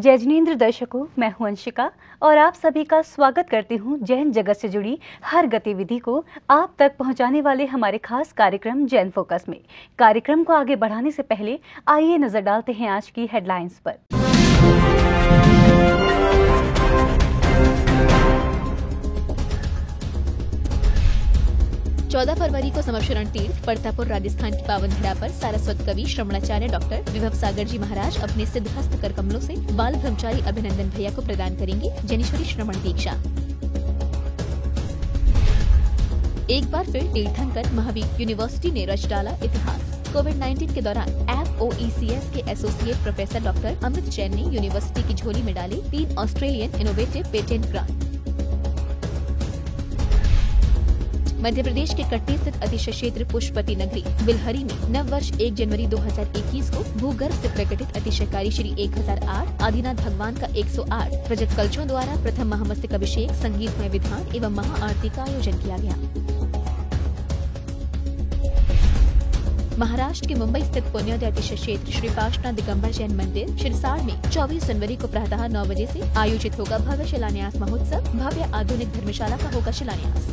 जय जिनेंद्र दर्शकों, मैं हूं अंशिका और आप सभी का स्वागत करती हूं जैन जगत से जुड़ी हर गतिविधि को आप तक पहुंचाने वाले हमारे खास कार्यक्रम जैन फोकस में। कार्यक्रम को आगे बढ़ाने से पहले आइए नजर डालते हैं आज की हेडलाइंस पर। 14 फरवरी को समवशरण तीर्थ परतापुर राजस्थान की पावन धरा पर सारस्वत कवि श्रमणाचार्य डॉक्टर विभव सागर जी महाराज अपने सिद्ध हस्त कर कमलों से बाल ब्रह्मचारी अभिनंदन भैया को प्रदान करेंगे जैनेश्वरी श्रमण दीक्षा। एक बार फिर तीर्थंकर महावीर यूनिवर्सिटी ने रच डाला इतिहास। कोविड-19 के दौरान FOECS के associate professor doctor Amit Jain ने यूनिवर्सिटी की झोली में डाले 3 Australian innovative patent grant. Madhya Pradesh के कटनी स्थित अतिशय क्षेत्र पुष्पति नगरी बिलहरी में नव वर्ष 1 जनवरी 2021 को भूगर्भ से प्रकटित अतिशयकारी श्री 1008 आदिनाथ भगवान का 108 रजत कलशों द्वारा प्रथम महामस्तक अभिषेक, संगीतमय विधान एवं महाआरती का आयोजन किया गया। महाराष्ट्र के मुंबई स्थित पुण्योदय अतिशय क्षेत्र श्री पार्श्वनाथ दिगंबर जैन मंदिर शिरसाड़ में 24 जनवरी को प्रातः 9 बजे से आयोजित होगा भव्य शिलान्यास महोत्सव। भव्य आधुनिक धर्मशाला का होगा शिलान्यास।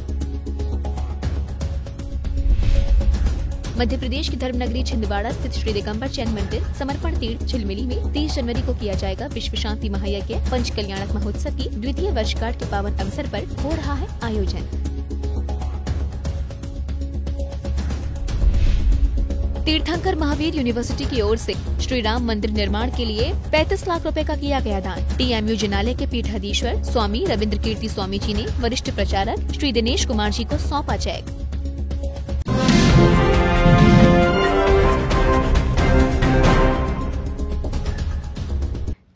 मध्य प्रदेश की धर्मनगरी छिंदवाड़ा स्थित श्री दिगंबर जैन मंदिर समर्पण तीर्थ झिलमिली में 30 जनवरी को किया जाएगा विश्व शांति महायज्ञ पंच कल्याणक महोत्सव की द्वितीय वर्षगांठ के पावन अवसर पर हो रहा है आयोजन। तीर्थंकर महावीर यूनिवर्सिटी की ओर से श्री राम मंदिर निर्माण के लिए 35 लाख रुपए का किया गया दान। TMU जिनालय के पीठाधीश्वर स्वामी रविंद्र कीर्ति स्वामी जी ने वरिष्ठ प्रचारक श्री दिनेश कुमार जी को सौंपा चेक।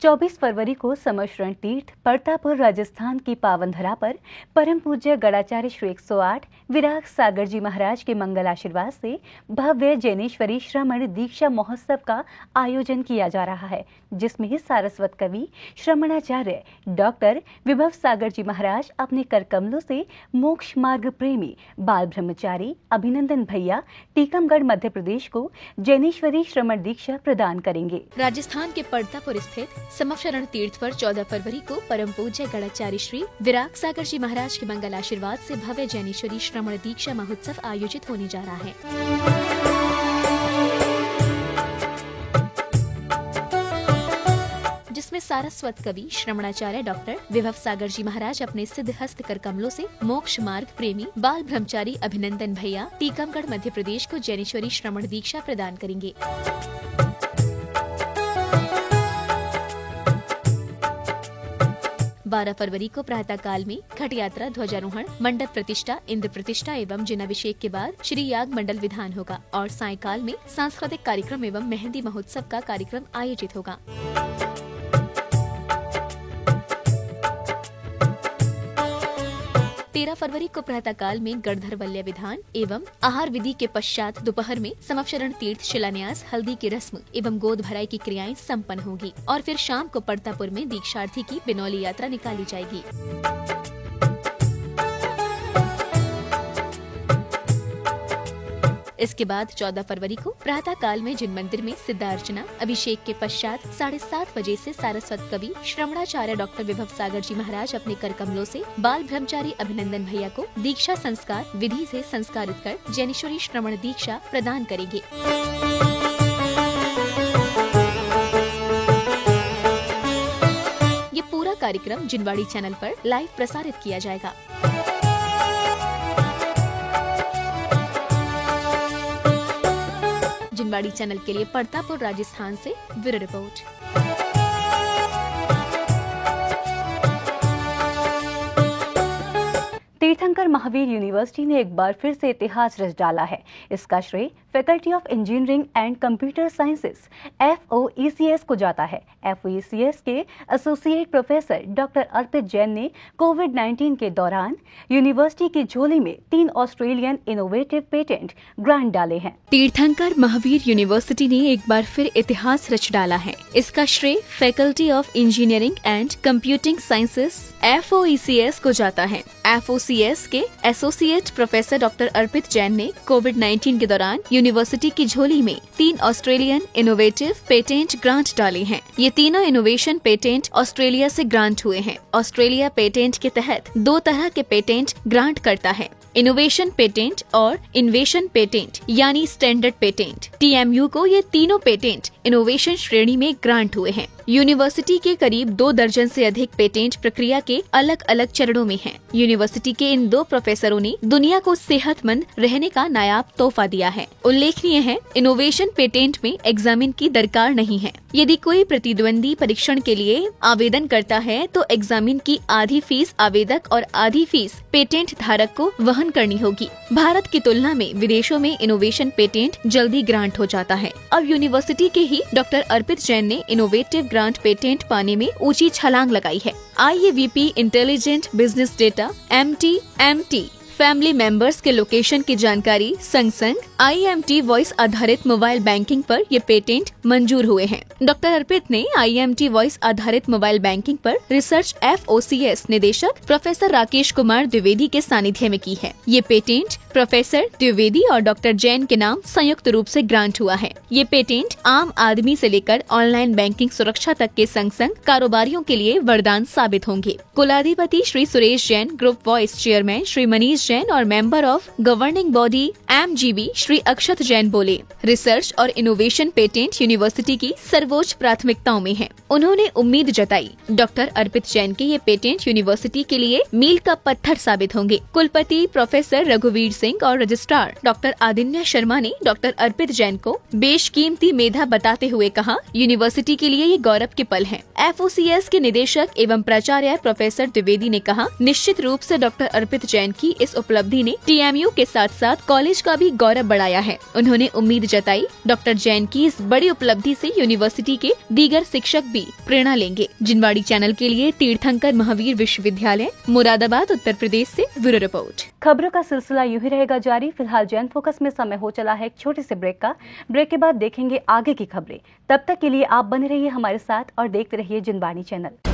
24 फरवरी को समवशरण तीर्थ परतापुर राजस्थान की पावन धरा पर परम पूज्य गणाचार्य श्री 108 विराग सागर जी महाराज के मंगल आशीर्वाद से भव्य जैनेश्वरी श्रमण दीक्षा महोत्सव का आयोजन किया जा रहा है, जिसमें सारस्वत कवि श्रमणाचार्य डॉक्टर विभव सागर जी महाराज अपने कर कमलों से मोक्ष मार्ग प्रेमी बाल ब्रह्मचारी अभिनंदन भैया टीकमगढ़ मध्य प्रदेश को जैनेश्वरी श्रमण दीक्षा प्रदान करेंगे। राजस्थान के परतापुर स्थित समवशरण तीर्थ पर 14 फरवरी को परम पूज्य गणाचार्य श्री विराग सागर जी महाराज के मंगल आशीर्वाद से भव्य जैनेश्वरी श्रमण दीक्षा महोत्सव आयोजित होने जा रहा है। जिसमें सारस्वत कवि श्रमणाचार्य डॉक्टर विभव सागर जी महाराज अपने सिद्ध हस्त कर कमलों से मोक्ष मार्ग प्रेमी बाल ब्रह्मचारी अभिनंदन भैया टीकमगढ़ मध्य प्रदेश को जैनेश्वरी श्रमण दीक्षा प्रदान करेंगे। 12 फरवरी को प्रातः काल में घट यात्रा, ध्वजारोहण, मंडप प्रतिष्ठा, इंद्र प्रतिष्ठा एवं जिनाभिषेक के बाद श्री याग मंडल विधान होगा और सायंकाल में सांस्कृतिक कार्यक्रम एवं मेहंदी महोत्सव का कार्यक्रम आयोजित होगा। 13 फरवरी को प्रातः काल में गणधर वल्य विधान एवं आहार विधि के पश्चात दोपहर में समवशरण तीर्थ शिलान्यास, हल्दी की रस्म एवं गोद भराई की क्रियाएं संपन्न होगी और फिर शाम को परतापुर में दीक्षार्थी की बिनौली यात्रा निकाली जाएगी। इसके बाद 14 फरवरी को प्रातः काल में जिन मंदिर में सिद्धार्चना अभिषेक के पश्चात 7:30 बजे से सारस्वत कवि श्रमणाचार्य डॉक्टर विभव सागर जी महाराज अपने कर कमलों से बाल ब्रह्मचारी अभिनंदन भैया को दीक्षा संस्कार विधि से संस्कारित कर जैनेश्वरी श्रमण दीक्षा प्रदान करेंगे। ये पूरा कार्यक्रम जिनवाड़ी चैनल पर लाइव प्रसारित किया जाएगा। जिनवाड़ी चैनल के लिए परतापुर राजस्थान से ब्यूरो रिपोर्ट। तीर्थंकर महावीर यूनिवर्सिटी ने एक बार फिर से इतिहास रच डाला है। इसका श्रेय faculty of engineering and computer sciences FOECS को जाता है। FOECS के एसोसिएट प्रोफेसर डॉक्टर अर्पित जैन ने कोविड-19 के दौरान यूनिवर्सिटी की झोली में 3 ऑस्ट्रेलियन इनोवेटिव पेटेंट ग्रांट डाले हैं। तीर्थंकर महावीर यूनिवर्सिटी ने एक बार फिर इतिहास रच डाला है। इसका श्रेय faculty of engineering and computing sciences FOECS को जाता है। FOCS के एसोसिएट प्रोफेसर डॉक्टर अर्पित जैन ने कोविड-19 के दौरान यूनिवर्सिटी की झोली में 3 ऑस्ट्रेलियन इनोवेटिव पेटेंट ग्रांट डाले हैं। ये तीनों इनोवेशन पेटेंट ऑस्ट्रेलिया से ग्रांट हुए हैं। ऑस्ट्रेलिया पेटेंट के तहत 2 तरह के पेटेंट ग्रांट करता है, इनोवेशन पेटेंट और इन्वेशन पेटेंट यानी स्टैंडर्ड पेटेंट। TMU को ये तीनों पेटेंट इनोवेशन श्रेणी में ग्रांट हुए हैं। यूनिवर्सिटी के करीब 2 दर्जन से अधिक पेटेंट प्रक्रिया के अलग अलग चरणों में हैं। यूनिवर्सिटी के इन 2 प्रोफेसरों ने दुनिया को सेहतमंद रहने का नायाब तोहफा दिया है। उल्लेखनीय है, इनोवेशन पेटेंट में एग्जामिन की दरकार नहीं है। यदि कोई प्रतिद्वंदी परीक्षण के लिए आवेदन करता है तो एग्जामिन की आधी फीस आवेदक और आधी फीस पेटेंट धारक को वहन करनी होगी। भारत की तुलना में विदेशों में इनोवेशन पेटेंट जल्दी ग्रांट हो जाता है। अब यूनिवर्सिटी के ही डॉक्टर अर्पित जैन ने इनोवेटिव ग्रांट पेटेंट पाने में ऊंची छलांग लगाई है। IAVP intelligent business data MT family members के लोकेशन की जानकारी संग IMT वॉइस आधारित मोबाइल बैंकिंग पर ये पेटेंट मंजूर हुए हैं। डॉक्टर अर्पित ने IMT वॉइस आधारित मोबाइल बैंकिंग पर रिसर्च FOCS निदेशक प्रोफेसर राकेश कुमार द्विवेदी के सानिध्य में की है। ये पेटेंट प्रोफेसर द्विवेदी और डॉक्टर जैन के नाम संयुक्त रूप से ग्रांट हुआ है। ये पेटेंट आम आदमी से लेकर ऑनलाइन बैंकिंग सुरक्षा तक के संग कारोबारियों के लिए वरदान साबित होंगे। कुलाधिपति Shri Suresh Jain, group vice chairman Shri Manish Jain और member of governing body MGB Shri Akshat Jain बोले, रिसर्च और इनोवेशन पेटेंट यूनिवर्सिटी की सर्वोच्च प्राथमिकताओं में है। उन्होंने उम्मीद जताई डॉक्टर अर्पित जैन के ये पेटेंट यूनिवर्सिटी के लिए मील का पत्थर साबित होंगे। कुलपति प्रोफेसर रघुवीर सिंह और रजिस्ट्रार डॉक्टर आदिन्य शर्मा ने डॉक्टर अर्पित जैन को बेशकीमती मेधा बताते हुए कहा, यूनिवर्सिटी के लिए ये गौरव के पल हैं। FOCS के निदेशक एवं प्राचार्य प्रोफेसर द्विवेदी ने कहा, निश्चित रूप से डॉक्टर अर्पित जैन की इस उपलब्धि ने TMU के साथ साथ कॉलेज का भी गौरव बढ़ाया है। उन्होंने उम्मीद जताई डॉक्टर जैन की इस बड़ी उपलब्धि से यूनिवर्सिटी के दीगर शिक्षक भी प्रेरणा लेंगे। जिनवाड़ी चैनल के लिए तीर्थंकर महावीर विश्वविद्यालय, मुरादाबाद, उत्तर प्रदेश से ब्यूरो रिपोर्ट। खबरों का सिलसिला यूं ही रहेगा जारी। फिलहाल जैन फोकस में समय हो चला है एक छोटे से ब्रेक का। ब्रेक के बाद देखेंगे आगे की खबरें। तब तक के लिए आप बने रहिए हमारे साथ और देखते रहिए जिनवाणी चैनल।